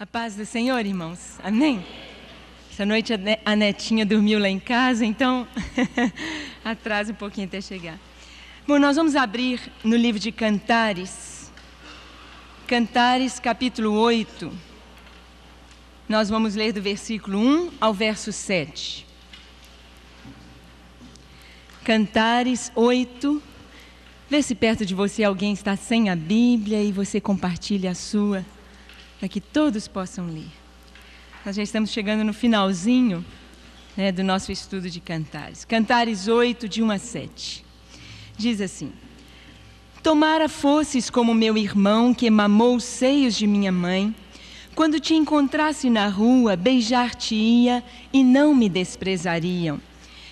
A paz do Senhor, irmãos. Amém? Essa noite a netinha dormiu lá em casa, então atrasa um pouquinho até chegar. Bom, nós vamos abrir no livro de Cantares. Cantares, capítulo 8. Nós vamos ler do versículo 1 ao verso 7. Cantares 8. Vê se perto de você alguém está sem a Bíblia e você compartilha a sua, para que todos possam ler. Nós já estamos chegando no finalzinho, do nosso estudo de Cantares. Cantares 8, de 1 a 7. Diz assim: Tomara fosses como meu irmão que mamou os seios de minha mãe, quando te encontrasse na rua, beijar-te-ia e não me desprezariam.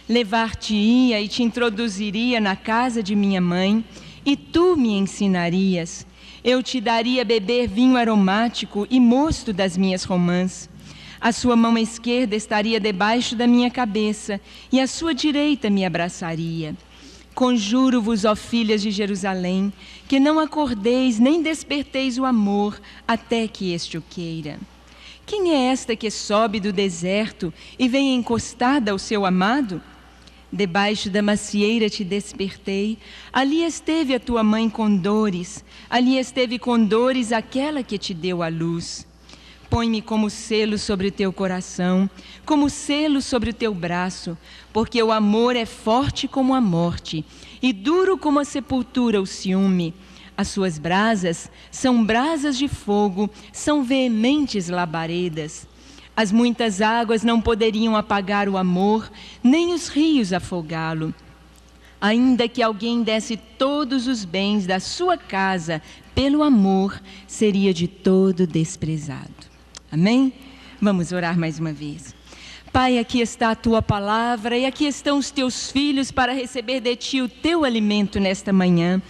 Levar-te-ia e te introduziria na casa de minha mãe, e tu me ensinarias. Eu te daria a beber vinho aromático e mosto das minhas romãs. A sua mão esquerda estaria debaixo da minha cabeça, e a sua direita me abraçaria. Conjuro-vos, ó filhas de Jerusalém, que não acordeis nem desperteis o amor, até que este o queira. Quem é esta que sobe do deserto e vem encostada ao seu amado? Debaixo da macieira te despertei, ali esteve a tua mãe com dores, ali esteve com dores aquela que te deu a luz. Põe-me como selo sobre o teu coração, como selo sobre o teu braço, porque o amor é forte como a morte, e duro como a sepultura o ciúme. As suas brasas são brasas de fogo, são veementes labaredas. As muitas águas não poderiam apagar o amor, nem os rios afogá-lo. Ainda que alguém desse todos os bens da sua casa pelo amor, seria de todo desprezado. Amém? Vamos orar mais uma vez. Pai, aqui está a tua palavra e aqui estão os teus filhos para receber de ti o teu alimento nesta manhã.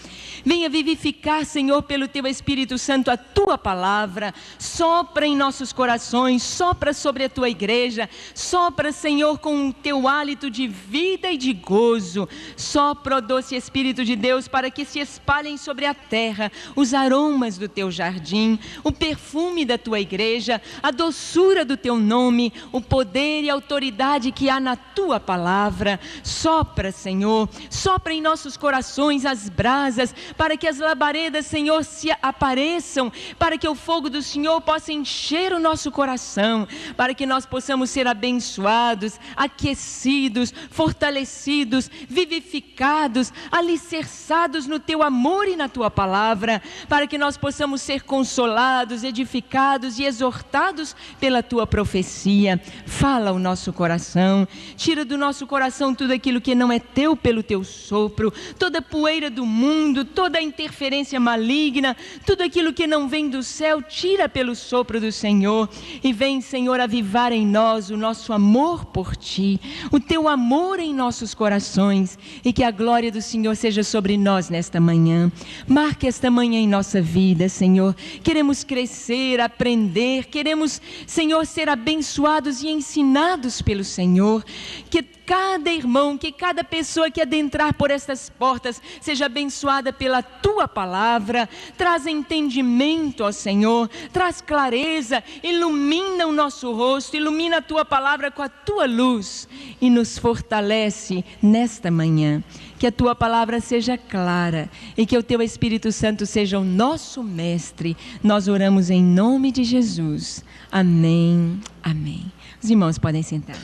Venha vivificar, Senhor, pelo teu Espírito Santo a tua palavra. Sopra em nossos corações, sopra sobre a tua igreja. Sopra, Senhor, com o teu hálito de vida e de gozo. Sopra, ó doce Espírito de Deus, para que se espalhem sobre a terra os aromas do teu jardim, o perfume da tua igreja, a doçura do teu nome, o poder e a autoridade que há na tua palavra. Sopra, Senhor, sopra em nossos corações as brasas, para que as labaredas, Senhor, se apareçam, para que o fogo do Senhor possa encher o nosso coração, para que nós possamos ser abençoados, aquecidos, fortalecidos, vivificados, alicerçados no teu amor e na tua palavra, para que nós possamos ser consolados, edificados e exortados pela tua profecia. Fala o nosso coração, tira do nosso coração tudo aquilo que não é teu pelo teu sopro, toda poeira do mundo, toda a interferência maligna, tudo aquilo que não vem do céu, tira pelo sopro do Senhor, e vem, Senhor, avivar em nós o nosso amor por ti, o teu amor em nossos corações, e que a glória do Senhor seja sobre nós nesta manhã. Marque esta manhã em nossa vida, Senhor. Queremos crescer, aprender, queremos, Senhor, ser abençoados e ensinados pelo Senhor. Que cada irmão, que cada pessoa que adentrar por estas portas seja abençoada pela tua palavra. Traz entendimento, ó Senhor, traz clareza, ilumina o nosso rosto, ilumina a tua palavra com a tua luz e nos fortalece nesta manhã. Que a tua palavra seja clara e que o teu Espírito Santo seja o nosso mestre. Nós oramos em nome de Jesus. Amém. Amém. Os irmãos podem sentar.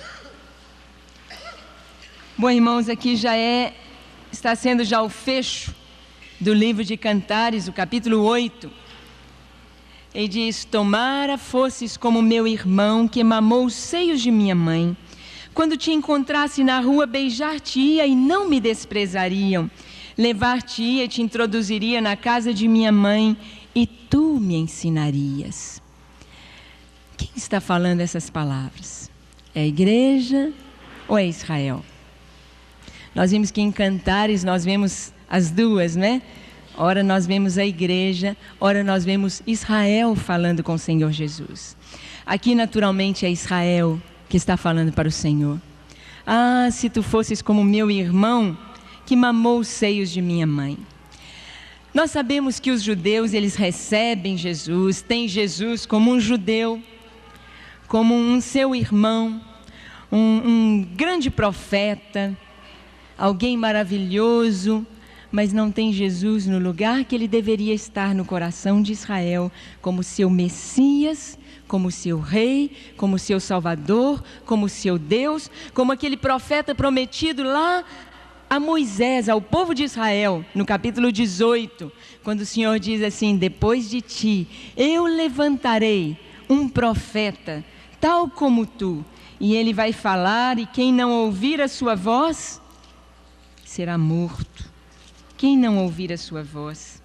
Bom, irmãos, aqui está sendo já o fecho do livro de Cantares, o capítulo 8. Ele diz: Tomara fosses como meu irmão que mamou os seios de minha mãe. Quando te encontrasse na rua, beijar-te-ia e não me desprezariam. Levar-te-ia e te introduziria na casa de minha mãe, e tu me ensinarias. Quem está falando essas palavras? É a igreja ou é Israel? Nós vimos que em Cantares nós vemos as duas, né? Ora nós vemos a igreja, ora nós vemos Israel falando com o Senhor Jesus. Aqui naturalmente é Israel que está falando para o Senhor. Ah, se tu fosses como meu irmão que mamou os seios de minha mãe. Nós sabemos que os judeus, eles recebem Jesus, têm Jesus como um judeu, como um seu irmão, um grande profeta, alguém maravilhoso, mas não tem Jesus no lugar que ele deveria estar no coração de Israel, como seu Messias, como seu rei, como seu Salvador, como seu Deus, como aquele profeta prometido lá a Moisés, ao povo de Israel, no capítulo 18, quando o Senhor diz assim: depois de ti, eu levantarei um profeta, tal como tu, e ele vai falar, e quem não ouvir a sua voz, será morto. Quem não ouvir a sua voz.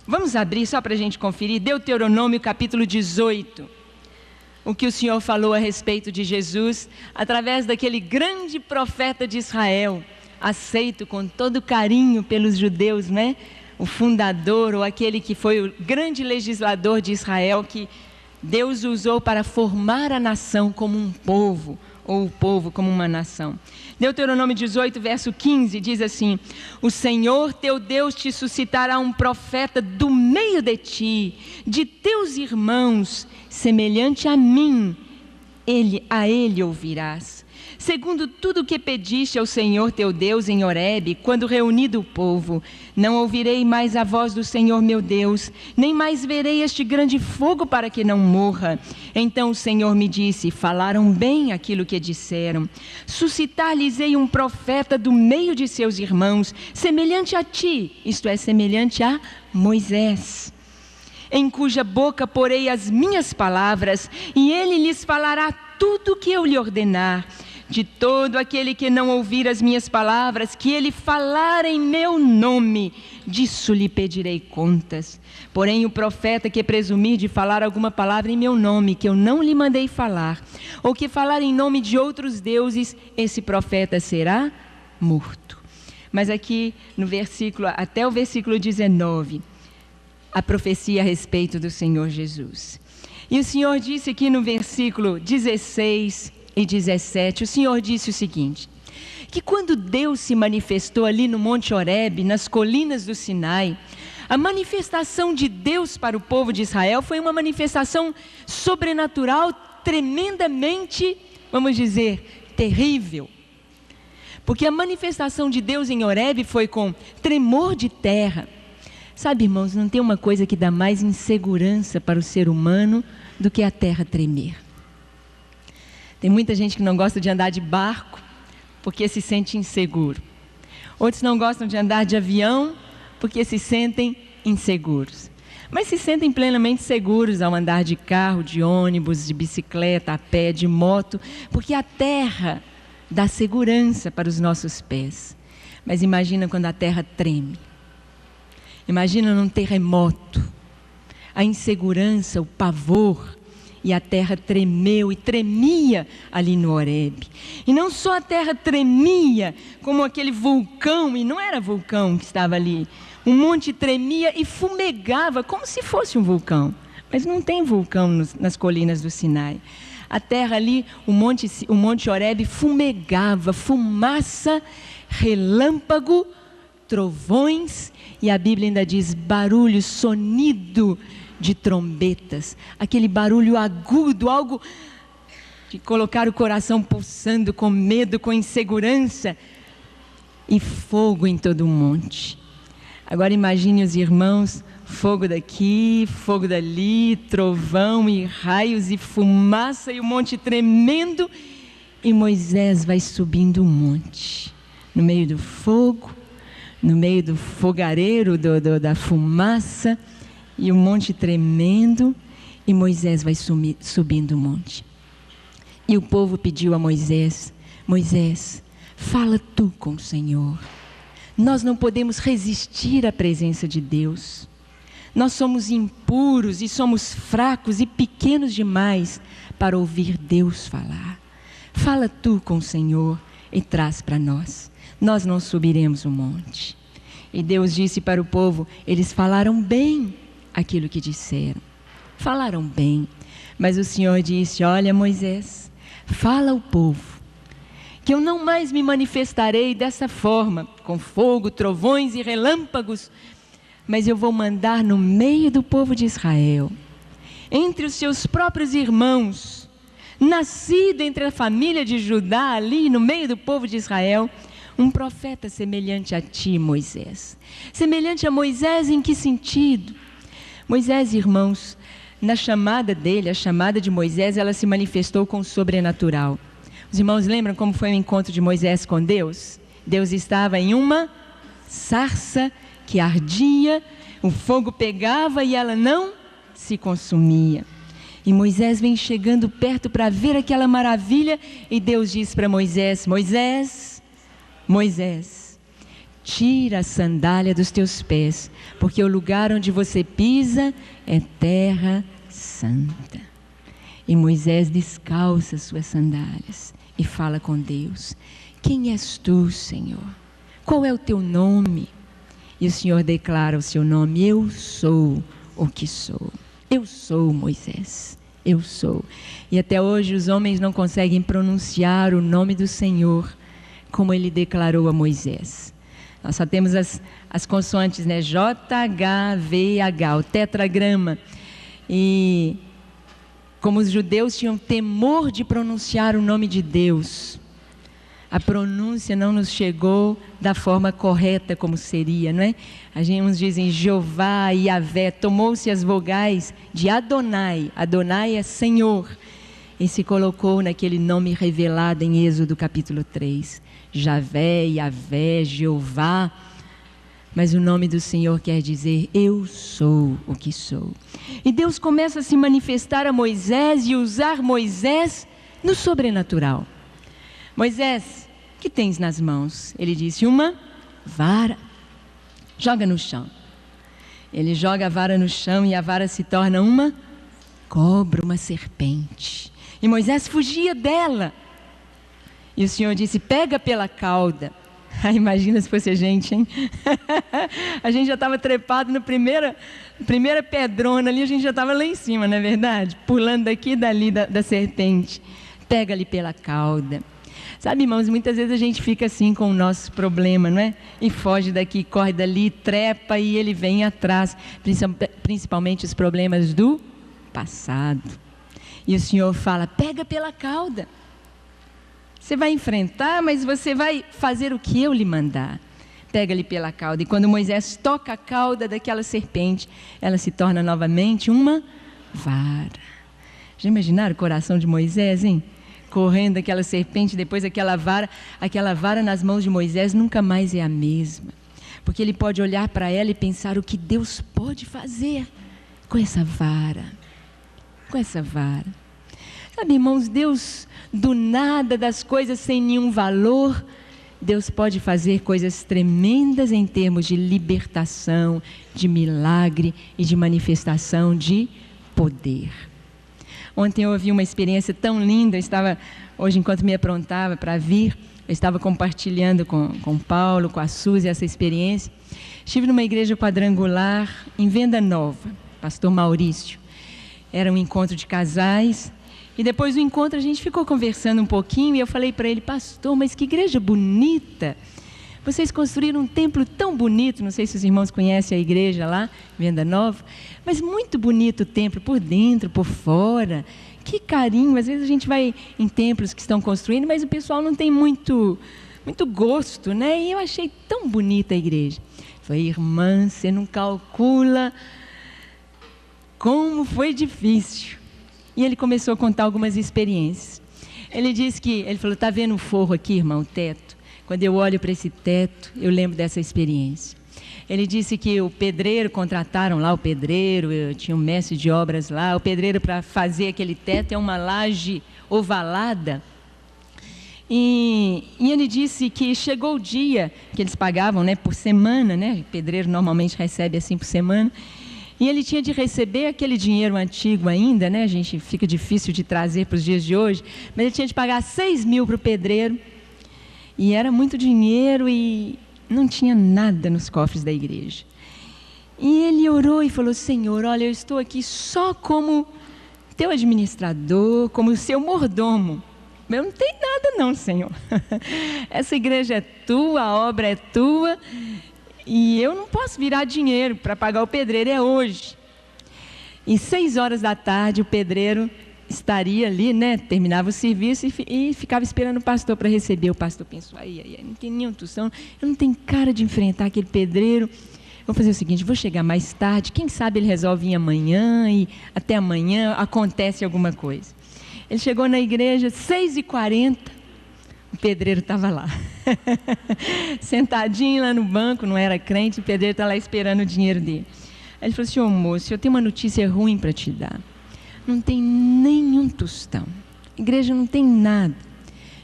Vamos abrir só para a gente conferir, Deuteronômio capítulo 18. O que o Senhor falou a respeito de Jesus, através daquele grande profeta de Israel, aceito com todo carinho pelos judeus, né? O fundador, ou aquele que foi o grande legislador de Israel, que Deus usou para formar a nação como um povo, ou o povo como uma nação. Deuteronômio 18, verso 15, diz assim: o Senhor teu Deus te suscitará um profeta do meio de ti, de teus irmãos, semelhante a mim, a ele ouvirás. Segundo tudo o que pediste ao Senhor teu Deus em Horebe, quando reunido o povo, não ouvirei mais a voz do Senhor meu Deus, nem mais verei este grande fogo para que não morra. Então o Senhor me disse: falaram bem aquilo que disseram. Suscitar-lhes-ei um profeta do meio de seus irmãos, semelhante a ti, isto é, semelhante a Moisés, em cuja boca porei as minhas palavras, e ele lhes falará tudo o que eu lhe ordenar. De todo aquele que não ouvir as minhas palavras, que ele falar em meu nome, disso lhe pedirei contas. Porém o profeta que presumir de falar alguma palavra em meu nome, que eu não lhe mandei falar, ou que falar em nome de outros deuses, esse profeta será morto. Mas aqui no versículo, até o versículo 19, a profecia a respeito do Senhor Jesus. E o Senhor disse aqui no versículo 16 e 17, o Senhor disse o seguinte: que quando Deus se manifestou ali no Monte Horebe, nas colinas do Sinai, a manifestação de Deus para o povo de Israel foi uma manifestação sobrenatural, tremendamente, vamos dizer, terrível. Porque a manifestação de Deus em Horebe foi com tremor de terra. Sabe, irmãos, não tem uma coisa que dá mais insegurança para o ser humano do que a terra tremer. Tem muita gente que não gosta de andar de barco porque se sente inseguro. Outros não gostam de andar de avião porque se sentem inseguros. Mas se sentem plenamente seguros ao andar de carro, de ônibus, de bicicleta, a pé, de moto, porque a terra dá segurança para os nossos pés. Mas imagina quando a terra treme. Imagina num terremoto, a insegurança, o pavor, e a terra tremeu e tremia ali no Horebe. E não só a terra tremia, como aquele vulcão, e não era vulcão que estava ali, um monte tremia e fumegava, como se fosse um vulcão. Mas não tem vulcão nas colinas do Sinai. A terra ali, o monte Horebe fumegava, fumaça, relâmpago, trovões, e a Bíblia ainda diz barulho, sonido de trombetas, aquele barulho agudo, algo de colocar o coração pulsando com medo, com insegurança, e fogo em todo o monte. Agora imagine os irmãos, fogo daqui, fogo dali, trovão e raios e fumaça e o monte tremendo, e Moisés vai subindo o monte, no meio do fogo, no meio do fogareiro, da fumaça, e o monte tremendo, e Moisés vai subindo o monte. E o povo pediu a Moisés: Moisés, fala tu com o Senhor. Nós não podemos resistir à presença de Deus. Nós somos impuros e somos fracos e pequenos demais para ouvir Deus falar. Fala tu com o Senhor e traz para nós. Nós não subiremos o monte. E Deus disse para o povo: eles falaram bem aquilo que disseram, falaram bem, mas o Senhor disse: olha, Moisés, fala ao povo que eu não mais me manifestarei dessa forma, com fogo, trovões e relâmpagos, mas eu vou mandar no meio do povo de Israel, entre os seus próprios irmãos, nascido entre a família de Judá, ali no meio do povo de Israel, um profeta semelhante a ti, Moisés. Semelhante a Moisés em que sentido? Moisés, irmãos, na chamada dele, a chamada de Moisés, ela se manifestou com o sobrenatural. Os irmãos lembram como foi o encontro de Moisés com Deus? Deus estava em uma sarça que ardia, o fogo pegava e ela não se consumia. E Moisés vem chegando perto para ver aquela maravilha, e Deus diz para Moisés: Moisés, Moisés, tira a sandália dos teus pés, porque o lugar onde você pisa é terra santa. E Moisés descalça suas sandálias e fala com Deus: quem és tu, Senhor? Qual é o teu nome? E o Senhor declara o seu nome: eu sou o que sou. Eu sou, Moisés, eu sou. E até hoje os homens não conseguem pronunciar o nome do Senhor como ele declarou a Moisés. Nós só temos as consoantes, né? J, H, V, H, o tetragrama. E como os judeus tinham temor de pronunciar o nome de Deus, a pronúncia não nos chegou da forma correta como seria, não é? Uns dizem Jeová e Yahvé, tomou-se as vogais de Adonai, Adonai é Senhor, e se colocou naquele nome revelado em Êxodo capítulo 3, Javé, Yahvé, Jeová, mas o nome do Senhor quer dizer eu sou o que sou. E Deus começa a se manifestar a Moisés e usar Moisés no sobrenatural. Moisés, o que tens nas mãos? Ele disse: uma vara. Joga no chão. Ele joga a vara no chão e a vara se torna uma cobra, uma serpente. E Moisés fugia dela. E o Senhor disse: pega pela cauda. Imagina se fosse a gente, hein? A gente já estava trepado na primeira pedrona ali, a gente já estava lá em cima, não é verdade? Pulando daqui e dali da serpente. Pega-lhe pela cauda. Sabe, irmãos, muitas vezes a gente fica assim com o nosso problema, não é? E foge daqui, corre dali, trepa e ele vem atrás, principalmente os problemas do passado. E o Senhor fala: pega pela cauda. Você vai enfrentar, mas você vai fazer o que eu lhe mandar. Pega-lhe pela cauda. E quando Moisés toca a cauda daquela serpente, ela se torna novamente uma vara. Já imaginaram o coração de Moisés, hein? Correndo aquela serpente, depois aquela vara nas mãos de Moisés nunca mais é a mesma. Porque ele pode olhar para ela e pensar o que Deus pode fazer com essa vara. Com essa vara. Sabe, irmãos, Deus, do nada, das coisas sem nenhum valor, Deus pode fazer coisas tremendas em termos de libertação, de milagre e de manifestação de poder. Ontem eu ouvi uma experiência tão linda, hoje enquanto me aprontava para vir, eu estava compartilhando com Paulo, com a Suzy, essa experiência. Estive numa igreja quadrangular em Venda Nova, pastor Maurício. Era um encontro de casais. E depois do encontro a gente ficou conversando um pouquinho e eu falei para ele: pastor, mas que igreja bonita, vocês construíram um templo tão bonito, não sei se os irmãos conhecem a igreja lá, Venda Nova, mas muito bonito o templo, por dentro, por fora, que carinho. Às vezes a gente vai em templos que estão construindo, mas o pessoal não tem muito gosto, né? E eu achei tão bonita a igreja. Falei: irmã, você não calcula como foi difícil. E ele começou a contar algumas experiências. Ele falou: está vendo o forro aqui, irmão, o teto? Quando eu olho para esse teto, eu lembro dessa experiência. Ele disse que o pedreiro, contrataram lá o pedreiro, tinha um mestre de obras lá, o pedreiro para fazer aquele teto é uma laje ovalada. E ele disse que chegou o dia que eles pagavam, né, por semana, né? O pedreiro normalmente recebe assim por semana. E ele tinha de receber aquele dinheiro antigo ainda, né? A gente fica difícil de trazer para os dias de hoje, mas ele tinha de pagar 6 mil para o pedreiro. E era muito dinheiro e não tinha nada nos cofres da igreja. E ele orou e falou: Senhor, olha, eu estou aqui só como teu administrador, como o seu mordomo. eu não tenho nada não, Senhor. Essa igreja é tua, a obra é tua, e eu não posso virar dinheiro para pagar o pedreiro, é hoje. E 6 horas da tarde o pedreiro estaria ali, né? Terminava o serviço e ficava esperando o pastor para receber. O pastor pensou, aí, não tem nenhum tostão, eu não tenho cara de enfrentar aquele pedreiro. Vou fazer o seguinte, vou chegar mais tarde, quem sabe ele resolve ir amanhã, e até amanhã acontece alguma coisa. Ele chegou na igreja, 6h40, o pedreiro estava lá. Sentadinho lá no banco, não era crente, o pedreiro está lá esperando o dinheiro dele. Aí ele falou assim, ô moço, eu tenho uma notícia ruim para te dar. Não tem nenhum tostão. A igreja não tem nada.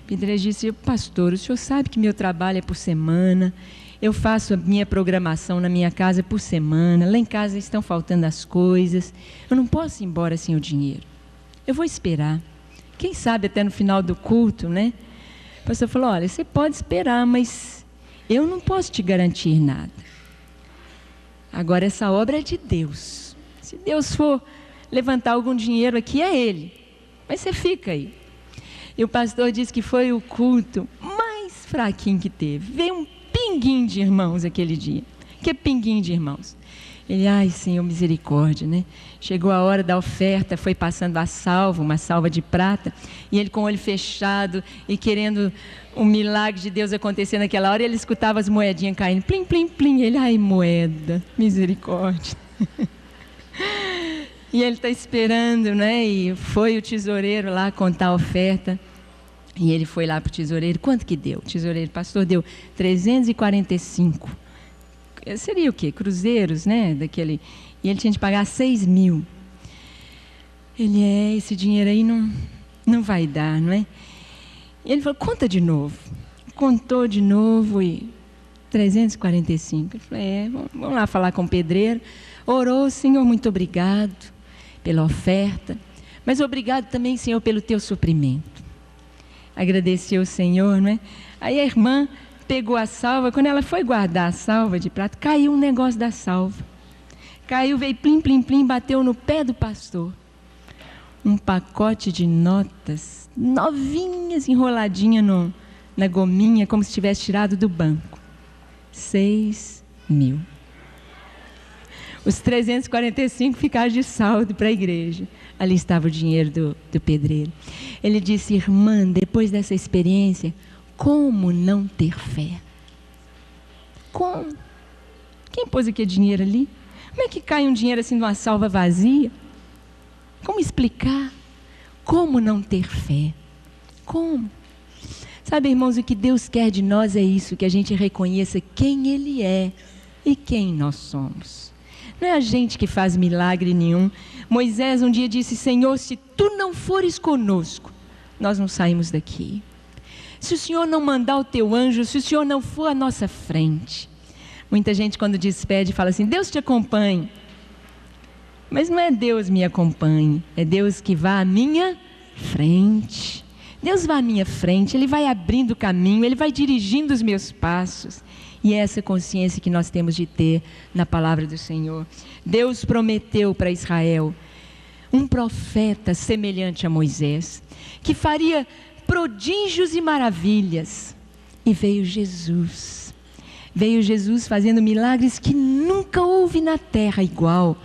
O pedreiro disse, pastor, o senhor sabe que meu trabalho é por semana, eu faço a minha programação na minha casa por semana, lá em casa estão faltando as coisas, eu não posso ir embora sem o dinheiro. Eu vou esperar. Quem sabe até no final do culto, né? O pastor falou, olha, você pode esperar, mas eu não posso te garantir nada. Agora essa obra é de Deus. Se Deus for levantar algum dinheiro aqui, é Ele. Mas você fica aí. E o pastor disse que foi o culto mais fraquinho que teve. Veio um pinguinho de irmãos aquele dia. Que pinguinho de irmãos? Ele, ai Senhor, misericórdia, né? Chegou a hora da oferta, foi passando a salva, uma salva de prata, e ele com o olho fechado e querendo um milagre de Deus acontecer naquela hora, ele escutava as moedinhas caindo, plim, plim, plim, ele, ai moeda, misericórdia. E ele está esperando, né? E foi o tesoureiro lá contar a oferta, e ele foi lá para o tesoureiro, quanto que deu? O tesoureiro, pastor, deu 345. Seria o quê? Cruzeiros, né? Daquele... E ele tinha de pagar 6.000. Ele, esse dinheiro aí não vai dar, não é? E ele falou, conta de novo. Contou de novo e 345. Ele falou, vamos lá falar com o pedreiro. Orou, Senhor, muito obrigado pela oferta, mas obrigado também, Senhor, pelo teu suprimento. Agradeceu o Senhor, não é? Aí a irmã pegou a salva, quando ela foi guardar a salva de prata, caiu um negócio da salva. Caiu, veio plim, plim, plim, bateu no pé do pastor. Um pacote de notas, novinhas, enroladinha na gominha, como se tivesse tirado do banco. 6.000. Os 345 ficaram de saldo para a igreja. Ali estava o dinheiro do pedreiro. Ele disse, irmã, depois dessa experiência, como não ter fé? Como? Quem pôs aquele dinheiro ali? Como é que cai um dinheiro assim de uma salva vazia? Como explicar? Como não ter fé? Como? Sabe, irmãos, o que Deus quer de nós é isso, que a gente reconheça quem Ele é e quem nós somos. Não é a gente que faz milagre nenhum. Moisés um dia disse, Senhor, se Tu não fores conosco, nós não saímos daqui. Se o Senhor não mandar o Teu anjo, se o Senhor não for à nossa frente. Muita gente quando despede fala assim, Deus te acompanhe. Mas não é Deus me acompanhe, é Deus que vá à minha frente. Deus vai à minha frente, Ele vai abrindo o caminho, Ele vai dirigindo os meus passos. E é essa consciência que nós temos de ter na palavra do Senhor. Deus prometeu para Israel um profeta semelhante a Moisés, que faria prodígios e maravilhas. E veio Jesus. Veio Jesus fazendo milagres que nunca houve na terra igual.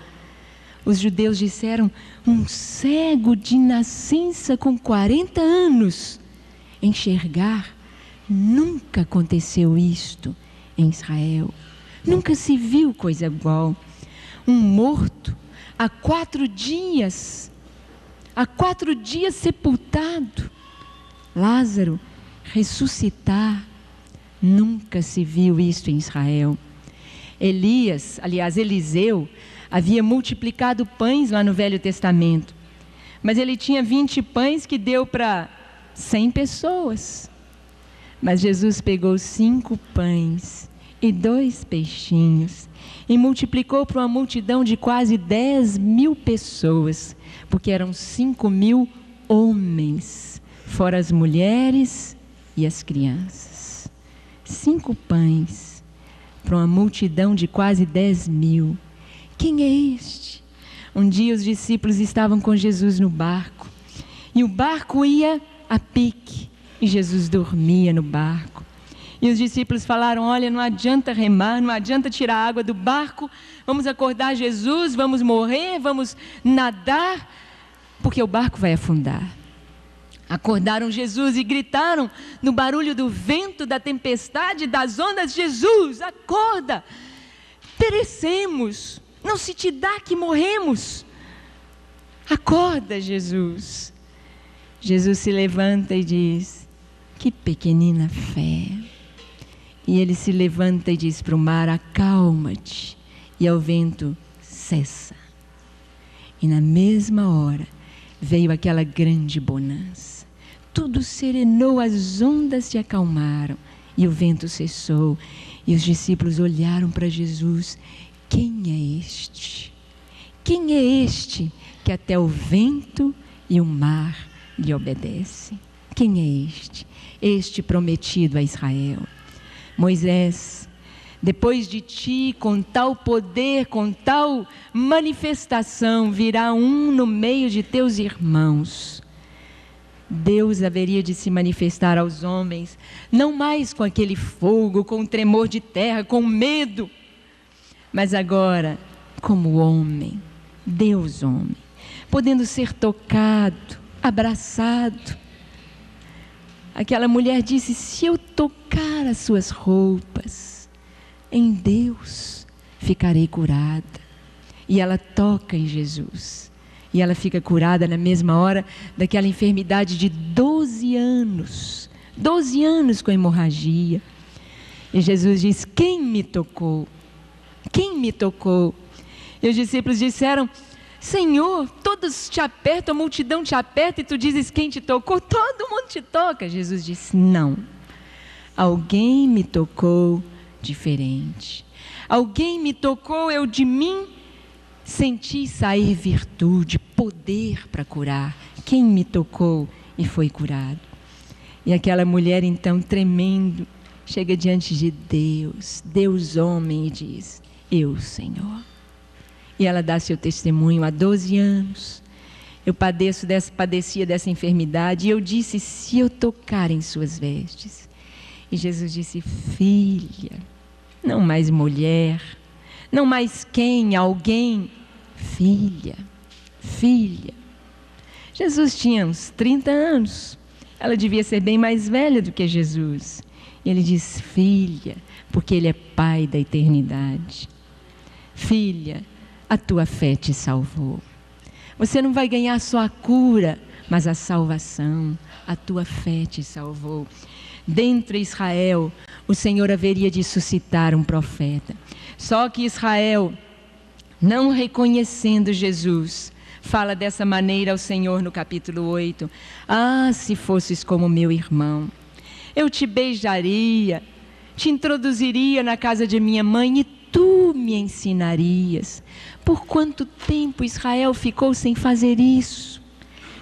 Os judeus disseram, um cego de nascença com 40 anos enxergar. Nunca aconteceu isto em Israel. Nunca se viu coisa igual. Um morto há 4 dias sepultado. Lázaro ressuscitar. Nunca se viu isto em Israel. Eliseu, havia multiplicado pães lá no Velho Testamento. Mas ele tinha 20 pães que deu para 100 pessoas. Mas Jesus pegou 5 pães e 2 peixinhos e multiplicou para uma multidão de quase 10.000 pessoas, porque eram 5.000 homens, fora as mulheres e as crianças. 5 pães para uma multidão de quase 10.000. Quem é este? Um dia os discípulos estavam com Jesus no barco, e o barco ia a pique, e Jesus dormia no barco. E os discípulos falaram: olha, não adianta remar, não adianta tirar a água do barco, vamos acordar Jesus, vamos morrer, vamos nadar, porque o barco vai afundar. Acordaram Jesus e gritaram no barulho do vento, da tempestade, das ondas: Jesus, acorda, perecemos, não se te dá que morremos. Acorda, Jesus. Jesus se levanta e diz: que pequenina fé. E ele se levanta e diz para o mar: acalma-te. E ao vento: cessa. E na mesma hora veio aquela grande bonança. Tudo serenou, as ondas se acalmaram e o vento cessou. E os discípulos olharam para Jesus: quem é este? Quem é este que até o vento e o mar lhe obedecem? Quem é este? Este prometido a Israel. Moisés, depois de ti, com tal poder, com tal manifestação, virá um no meio de teus irmãos. Deus haveria de se manifestar aos homens, não mais com aquele fogo, com o tremor de terra, com medo, mas agora como homem, Deus homem, podendo ser tocado, abraçado. Aquela mulher disse: se eu tocar as suas roupas, em Deus ficarei curada. E ela toca em Jesus. E ela fica curada na mesma hora daquela enfermidade de 12 anos. 12 anos com hemorragia. E Jesus diz: quem me tocou? Quem me tocou? E os discípulos disseram: Senhor, todos te apertam, a multidão te aperta e tu dizes: quem te tocou? Todo mundo te toca. Jesus disse: não, alguém me tocou diferente. Alguém me tocou, eu de mim senti sair virtude, poder para curar. Quem me tocou e foi curado? E aquela mulher então, tremendo, chega diante de Deus, Deus homem, e diz: eu, Senhor. E ela dá seu testemunho: há 12 anos eu padecia dessa enfermidade, e eu disse: se eu tocar em suas vestes. E Jesus disse: filha, não mais mulher, não mais quem, alguém, filha, filha. Jesus tinha uns 30 anos, ela devia ser bem mais velha do que Jesus. E ele diz: filha, porque ele é pai da eternidade. Filha, a tua fé te salvou. Você não vai ganhar só a cura, mas a salvação. A tua fé te salvou. Dentro de Israel, o Senhor haveria de suscitar um profeta. Só que Israel, não reconhecendo Jesus, fala dessa maneira ao Senhor no capítulo 8. Ah, se fosses como meu irmão, eu te beijaria, te introduziria na casa de minha mãe e tu me ensinarias. Por quanto tempo Israel ficou sem fazer isso?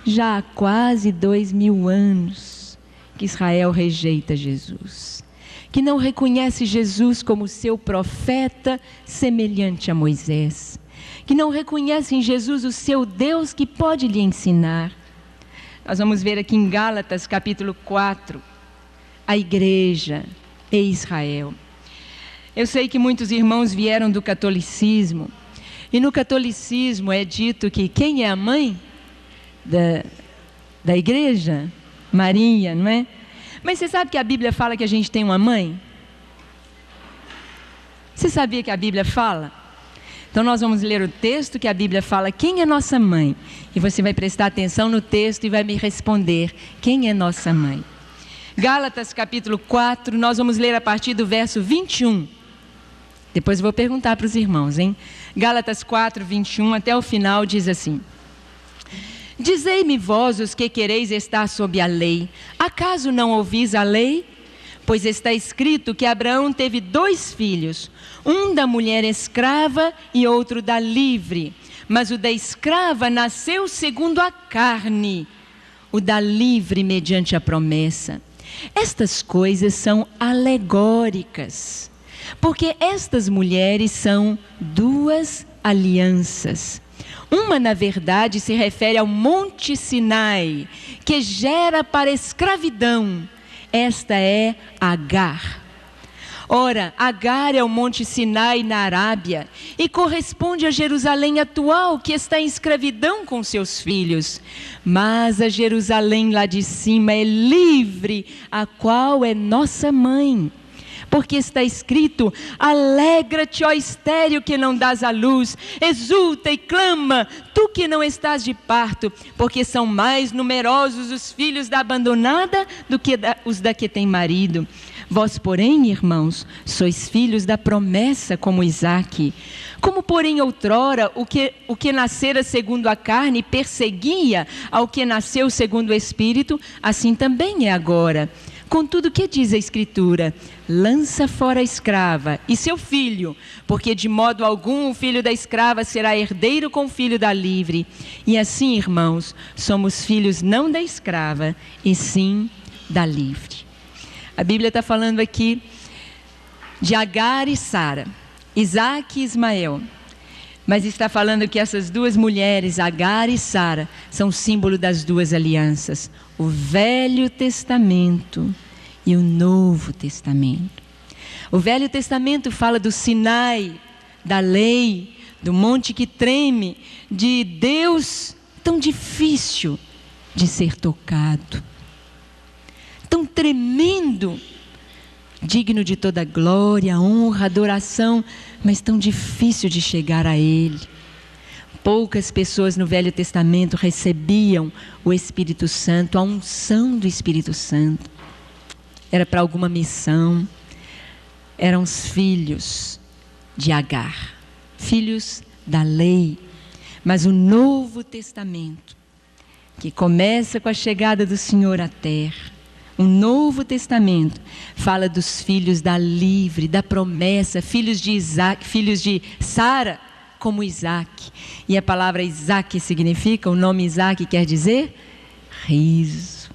Já há quase 2000 anos que Israel rejeita Jesus, que não reconhece Jesus como seu profeta semelhante a Moisés, que não reconhece em Jesus o seu Deus que pode lhe ensinar. Nós vamos ver aqui em Gálatas capítulo 4, a igreja e Israel. Eu sei que muitos irmãos vieram do catolicismo, e no catolicismo é dito que quem é a mãe da igreja? Maria, não é? Mas você sabe que a Bíblia fala que a gente tem uma mãe? Você sabia que a Bíblia fala? Então nós vamos ler o texto que a Bíblia fala quem é nossa mãe. E você vai prestar atenção no texto e vai me responder quem é nossa mãe. Gálatas capítulo 4, nós vamos ler a partir do verso 21. Depois eu vou perguntar para os irmãos, hein? Gálatas 4, 21 até o final diz assim: dizei-me vós os que quereis estar sob a lei, acaso não ouvis a lei? Pois está escrito que Abraão teve 2 filhos, um da mulher escrava e outro da livre. Mas o da escrava nasceu segundo a carne, o da livre mediante a promessa. Estas coisas são alegóricas, porque estas mulheres são 2 alianças. Uma, na verdade, se refere ao Monte Sinai, que gera para a escravidão. Esta é Agar. Ora, Agar é o Monte Sinai na Arábia e corresponde a Jerusalém atual, que está em escravidão com seus filhos. Mas a Jerusalém lá de cima é livre, a qual é nossa mãe. Porque está escrito: alegra-te, ó estéril que não dás à luz, exulta e clama, tu que não estás de parto, porque são mais numerosos os filhos da abandonada do que os da que tem marido. Vós, porém, irmãos, sois filhos da promessa como Isaque. Como, porém, outrora, o que nascera segundo a carne perseguia ao que nasceu segundo o Espírito, assim também é agora. Contudo, o que diz a Escritura? Lança fora a escrava e seu filho, porque de modo algum o filho da escrava será herdeiro com o filho da livre. E assim, irmãos, somos filhos não da escrava, e sim da livre. A Bíblia está falando aqui de Agar e Sara, Isaque e Ismael. Mas está falando que essas duas mulheres, Agar e Sara, são símbolo das duas alianças. O Velho Testamento e o Novo Testamento. O Velho Testamento fala do Sinai, da lei, do monte que treme, de Deus tão difícil de ser tocado, tão tremendo, digno de toda glória, honra, adoração, mas tão difícil de chegar a Ele. Poucas pessoas no Velho Testamento recebiam o Espírito Santo, a unção do Espírito Santo. Era para alguma missão. Eram os filhos de Agar, filhos da lei. Mas o Novo Testamento, que começa com a chegada do Senhor à terra, o Novo Testamento fala dos filhos da livre, da promessa, filhos de Isaque, filhos de Sara, como Isaque. E a palavra Isaque significa, o nome Isaque quer dizer riso.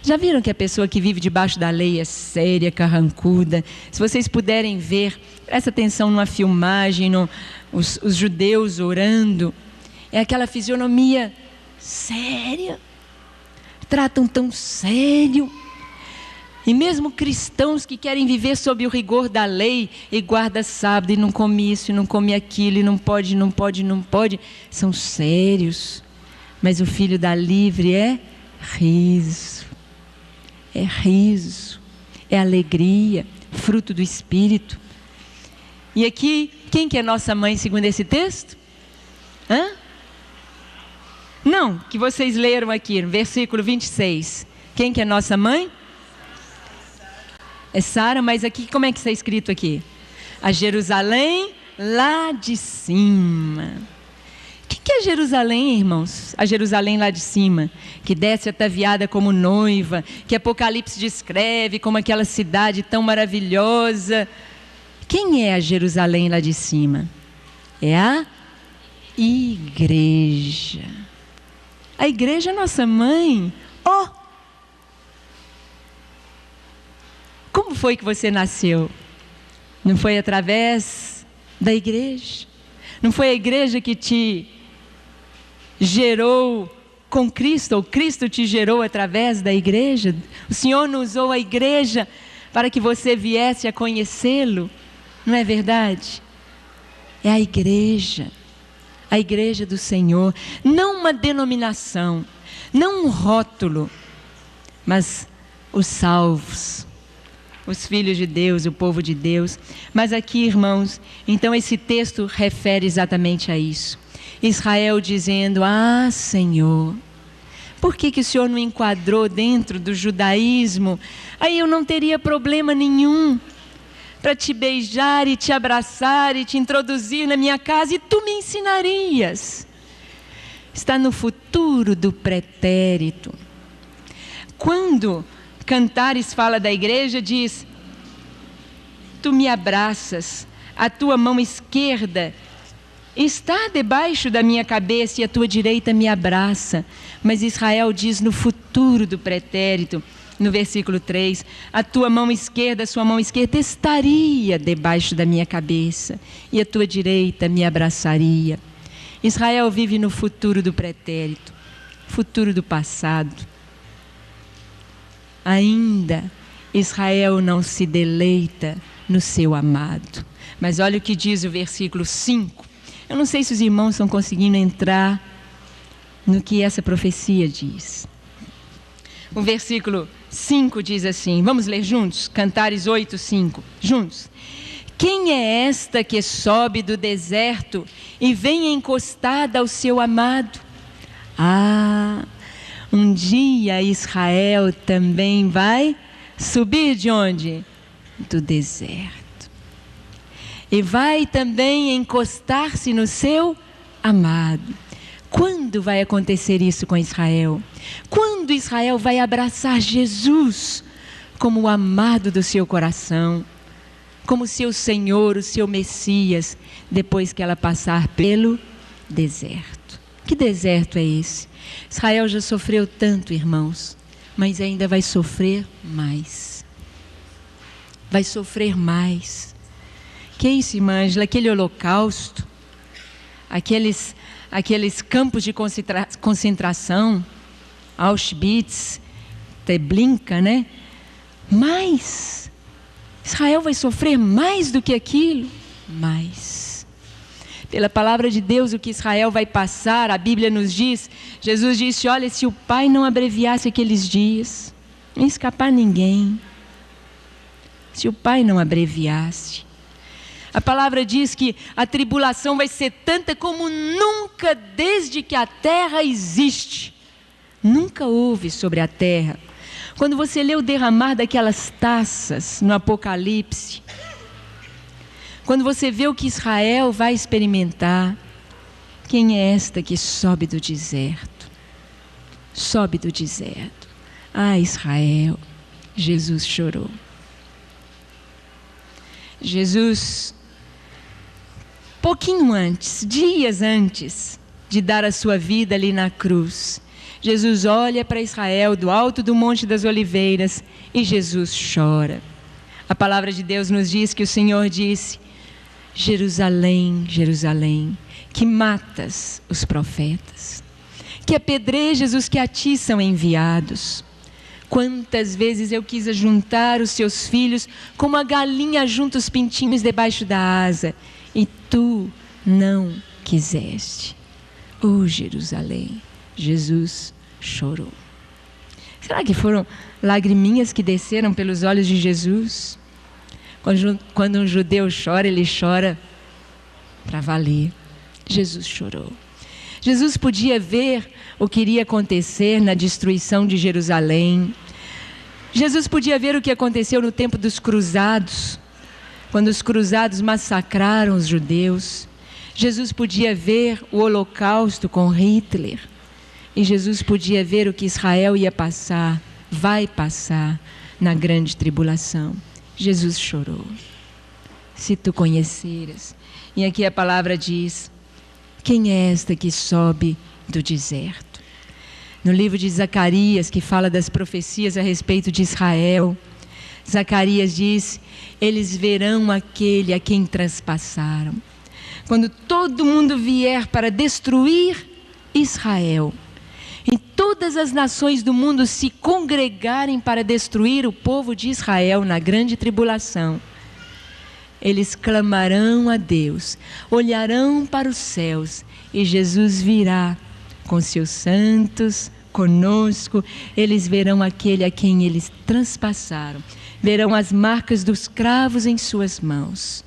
Já viram que a pessoa que vive debaixo da lei é séria, carrancuda? Se vocês puderem ver, presta atenção numa filmagem, os judeus orando, é aquela fisionomia séria, tratam tão sério. E mesmo cristãos que querem viver sob o rigor da lei, e guarda sábado, e não come isso, e não come aquilo, e não pode, são sérios. Mas o filho da livre é riso, é alegria, fruto do Espírito. E aqui, quem que é nossa mãe segundo esse texto? Não, que vocês leram aqui, no versículo 26. Quem que é nossa mãe? É Sara, mas aqui, como é que está escrito aqui? A Jerusalém lá de cima. O que é Jerusalém, irmãos? A Jerusalém lá de cima, que desce ataviada como noiva, que Apocalipse descreve como aquela cidade tão maravilhosa. Quem é a Jerusalém lá de cima? É a igreja. A igreja é nossa mãe. Como foi que você nasceu? Não foi através da igreja? Não foi a igreja que te gerou com Cristo, ou Cristo te gerou através da igreja? O Senhor não usou a igreja para que você viesse a conhecê-lo, não é verdade? É a igreja do Senhor, não uma denominação, não um rótulo, mas os salvos, os filhos de Deus, o povo de Deus. Mas aqui, irmãos, então esse texto refere exatamente a isso. Israel dizendo: Senhor, por que o Senhor não enquadrou dentro do judaísmo? Aí eu não teria problema nenhum para te beijar e te abraçar e te introduzir na minha casa, e tu me ensinarias. Está no futuro do pretérito. Quando Cantares fala da igreja, diz: tu me abraças, a tua mão esquerda está debaixo da minha cabeça e a tua direita me abraça. Mas Israel diz no futuro do pretérito, no versículo 3, a tua mão esquerda, a sua mão esquerda estaria debaixo da minha cabeça e a tua direita me abraçaria. Israel vive no futuro do pretérito, futuro do passado. Ainda Israel não se deleita no seu amado. Mas olha o que diz o versículo 5. Eu não sei se os irmãos estão conseguindo entrar no que essa profecia diz. O versículo 5 diz assim, vamos ler juntos? Cantares 8, 5, juntos. Quem é esta que sobe do deserto e vem encostada ao seu amado? Ah, um dia Israel também vai subir de onde? Do deserto. E vai também encostar-se no seu amado. Quando vai acontecer isso com Israel? Quando Israel vai abraçar Jesus como o amado do seu coração, como seu Senhor, o seu Messias, depois que ela passar pelo deserto? Que deserto é esse? Israel já sofreu tanto, irmãos, mas ainda vai sofrer mais. Vai sofrer mais. Que isso, irmã Ângela? Aquele holocausto, aqueles campos de concentração, Auschwitz, Treblinka, né? Mas Israel vai sofrer mais do que aquilo? Mais. Pela palavra de Deus, o que Israel vai passar, a Bíblia nos diz, Jesus disse, olha, se o Pai não abreviasse aqueles dias, não ia escapar ninguém. Se o Pai não abreviasse. A palavra diz que a tribulação vai ser tanta como nunca desde que a terra existe. Nunca houve sobre a terra. Quando você lê o derramar daquelas taças no Apocalipse, quando você vê o que Israel vai experimentar, quem é esta que sobe do deserto? Sobe do deserto. Ah, Israel, Jesus chorou. Jesus, pouquinho antes, dias antes de dar a sua vida ali na cruz, Jesus olha para Israel do alto do Monte das Oliveiras e Jesus chora. A palavra de Deus nos diz que o Senhor disse, Jerusalém, Jerusalém, que matas os profetas, que apedrejas os que a ti são enviados. Quantas vezes eu quis ajuntar os seus filhos como a galinha junta os pintinhos debaixo da asa, e tu não quiseste. Oh, Jerusalém, Jesus chorou. Será que foram lagriminhas que desceram pelos olhos de Jesus? Quando um judeu chora, ele chora para valer. Jesus chorou. Jesus podia ver o que iria acontecer na destruição de Jerusalém. Jesus podia ver o que aconteceu no tempo dos cruzados, quando os cruzados massacraram os judeus. Jesus podia ver o holocausto com Hitler. E Jesus podia ver o que Israel ia passar, vai passar na grande tribulação. Jesus chorou. Se tu conheceras. E aqui a palavra diz, quem é esta que sobe do deserto? No livro de Zacarias, que fala das profecias a respeito de Israel, Zacarias diz, eles verão aquele a quem transpassaram. Quando todo mundo vier para destruir Israel, e todas as nações do mundo se congregarem para destruir o povo de Israel na grande tribulação, eles clamarão a Deus, olharão para os céus e Jesus virá com seus santos conosco. Eles verão aquele a quem eles transpassaram, verão as marcas dos cravos em suas mãos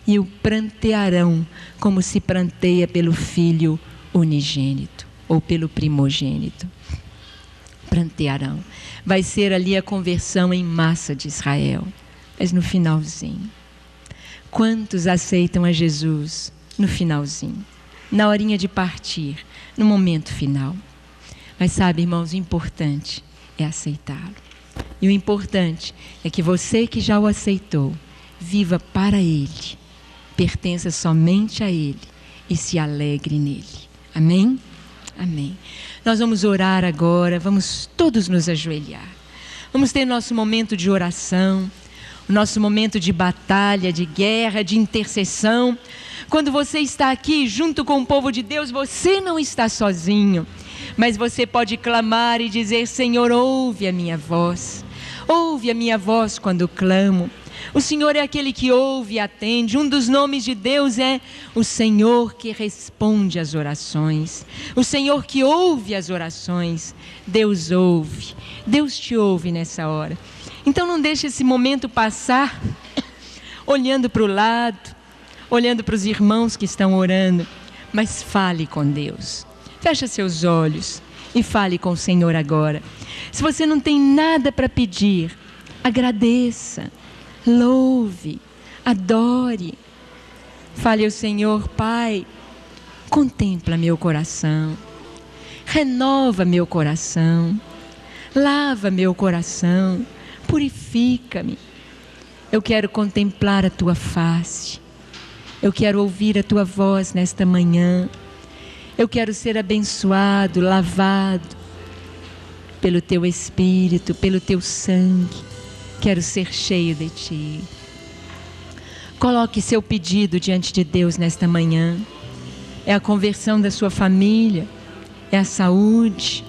e o prantearão como se pranteia pelo filho unigênito ou pelo primogênito. Prantearão. Vai ser ali a conversão em massa de Israel, mas no finalzinho. Quantos aceitam a Jesus no finalzinho, na horinha de partir, no momento final? Mas sabe, irmãos, o importante é aceitá-lo. E o importante é que você que já o aceitou, viva para Ele, pertença somente a Ele e se alegre nele. Amém? Amém. Nós vamos orar agora, vamos todos nos ajoelhar. Vamos ter nosso momento de oração, o nosso momento de batalha, de guerra, de intercessão. Quando você está aqui junto com o povo de Deus, você não está sozinho. Mas você pode clamar e dizer: Senhor, ouve a minha voz. Ouve a minha voz quando clamo. O Senhor é aquele que ouve e atende. Um dos nomes de Deus é o Senhor que responde às orações. O Senhor que ouve as orações. Deus ouve. Deus te ouve nessa hora. Então não deixe esse momento passar olhando para o lado, olhando para os irmãos que estão orando, mas fale com Deus. Feche seus olhos e fale com o Senhor agora. Se você não tem nada para pedir, agradeça, louve, adore. Fale ao Senhor: Pai, contempla meu coração, renova meu coração, lava meu coração, purifica-me. Eu quero contemplar a Tua face, eu quero ouvir a Tua voz nesta manhã. Eu quero ser abençoado, lavado pelo Teu Espírito, pelo Teu sangue. Quero ser cheio de Ti. Coloque seu pedido diante de Deus nesta manhã. É a conversão da sua família, é a saúde,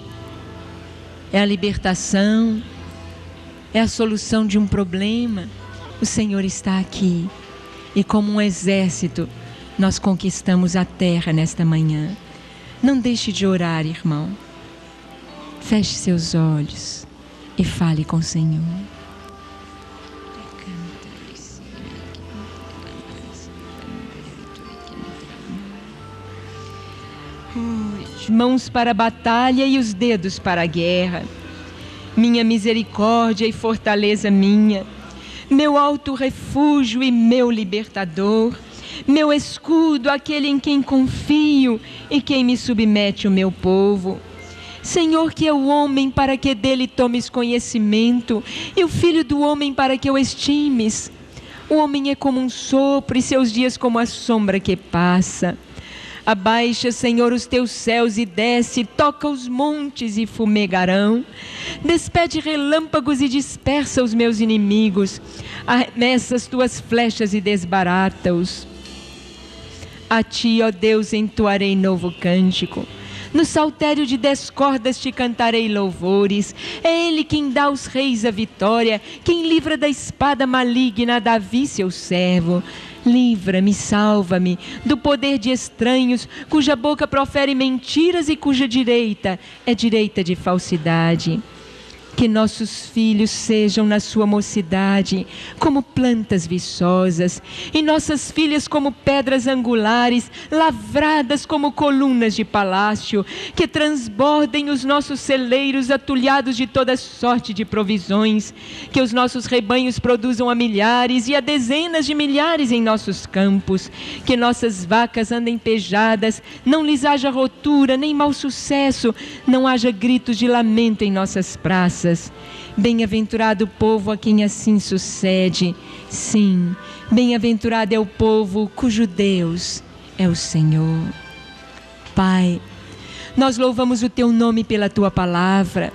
é a libertação, é a solução de um problema. O Senhor está aqui e, como um exército, nós conquistamos a terra nesta manhã. Não deixe de orar, irmão. Feche seus olhos e fale com o Senhor. Mãos para a batalha e os dedos para a guerra. Minha misericórdia e fortaleza minha, meu alto refúgio e meu libertador, meu escudo, aquele em quem confio e quem me submete o meu povo. Senhor, que é o homem para que dele tomes conhecimento, e o filho do homem para que o estimes. O homem é como um sopro e seus dias como a sombra que passa. Abaixa, Senhor, os teus céus e desce, toca os montes e fumegarão. Despede relâmpagos e dispersa os meus inimigos. Arremessa as tuas flechas e desbarata-os. A ti, ó Deus, entoarei novo cântico. No saltério de 10 cordas te cantarei louvores. É Ele quem dá aos reis a vitória, quem livra da espada maligna a Davi, seu servo. Livra-me, salva-me do poder de estranhos, cuja boca profere mentiras e cuja direita é direita de falsidade. Que nossos filhos sejam na sua mocidade como plantas viçosas, e nossas filhas como pedras angulares, lavradas como colunas de palácio. Que transbordem os nossos celeiros atulhados de toda sorte de provisões. Que os nossos rebanhos produzam a milhares e a dezenas de milhares em nossos campos. Que nossas vacas andem pejadas, não lhes haja rotura nem mau sucesso, não haja gritos de lamento em nossas praças. Bem-aventurado o povo a quem assim sucede. Sim, bem-aventurado é o povo cujo Deus é o Senhor. Pai, nós louvamos o Teu nome pela Tua palavra.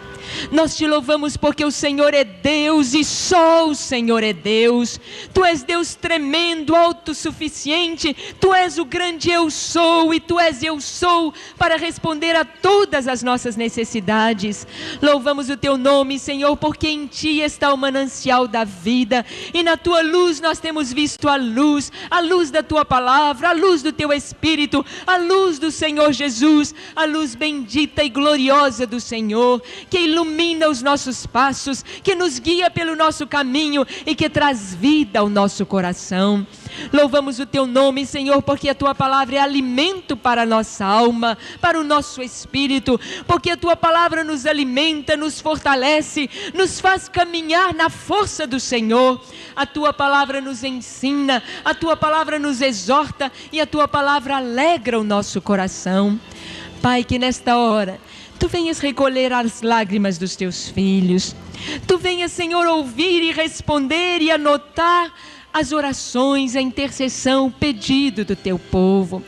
Nós te louvamos porque o Senhor é Deus e só o Senhor é Deus. Tu és Deus tremendo, autossuficiente. Tu és o grande eu sou, e Tu és eu sou para responder a todas as nossas necessidades. Louvamos o Teu nome, Senhor, porque em Ti está o manancial da vida, e na Tua luz nós temos visto a luz da Tua palavra, a luz do Teu Espírito, a luz do Senhor Jesus, a luz bendita e gloriosa do Senhor, que ilumina os nossos passos, que nos guia pelo nosso caminho e que traz vida ao nosso coração. Louvamos o Teu nome, Senhor, porque a Tua palavra é alimento para a nossa alma, para o nosso espírito, porque a Tua palavra nos alimenta, nos fortalece, nos faz caminhar na força do Senhor. A Tua palavra nos ensina, a Tua palavra nos exorta e a Tua palavra alegra o nosso coração. Pai, que nesta hora Tu venhas recolher as lágrimas dos Teus filhos. Tu venhas, Senhor, ouvir e responder e anotar as orações, a intercessão, o pedido do Teu povo.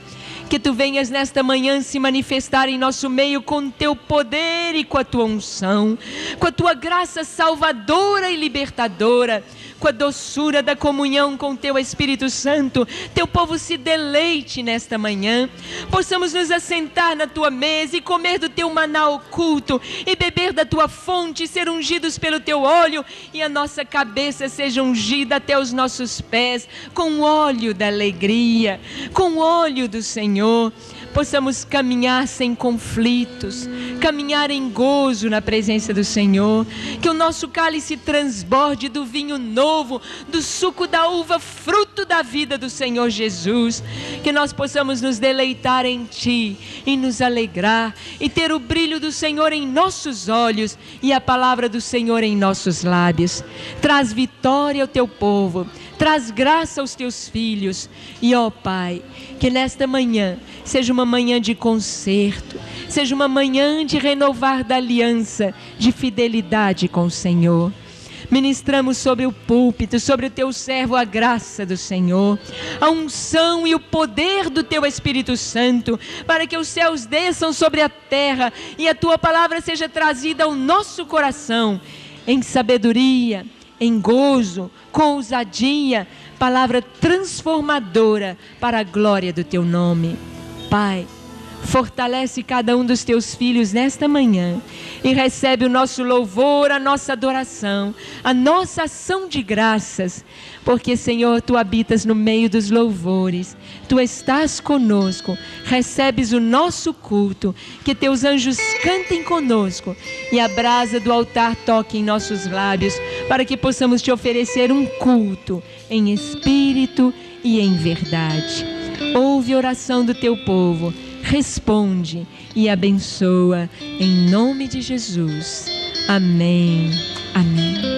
Que Tu venhas nesta manhã se manifestar em nosso meio com Teu poder e com a Tua unção, com a Tua graça salvadora e libertadora, com a doçura da comunhão com Teu Espírito Santo, Teu povo se deleite nesta manhã, possamos nos assentar na Tua mesa e comer do Teu maná oculto, e beber da Tua fonte, e ser ungidos pelo Teu óleo, e a nossa cabeça seja ungida até os nossos pés, com o óleo da alegria, com o óleo do Senhor. Possamos caminhar sem conflitos, caminhar em gozo na presença do Senhor, que o nosso cálice transborde do vinho novo, do suco da uva, fruto da vida do Senhor Jesus, que nós possamos nos deleitar em Ti e nos alegrar e ter o brilho do Senhor em nossos olhos e a palavra do Senhor em nossos lábios. Traz vitória ao Teu povo, traz graça aos Teus filhos e, ó Pai, que nesta manhã seja uma manhã de conserto, seja uma manhã de renovar da aliança, de fidelidade com o Senhor. Ministramos sobre o púlpito, sobre o Teu servo, a graça do Senhor, a unção e o poder do Teu Espírito Santo, para que os céus desçam sobre a terra e a Tua palavra seja trazida ao nosso coração, em sabedoria, em gozo, com ousadia, palavra transformadora para a glória do Teu nome. Pai, fortalece cada um dos Teus filhos nesta manhã e recebe o nosso louvor, a nossa adoração, a nossa ação de graças, porque, Senhor, Tu habitas no meio dos louvores, Tu estás conosco, recebes o nosso culto, que Teus anjos cantem conosco e a brasa do altar toque em nossos lábios, para que possamos Te oferecer um culto em espírito e em verdade. Ouve a oração do Teu povo, responde e abençoa, em nome de Jesus. Amém. Amém.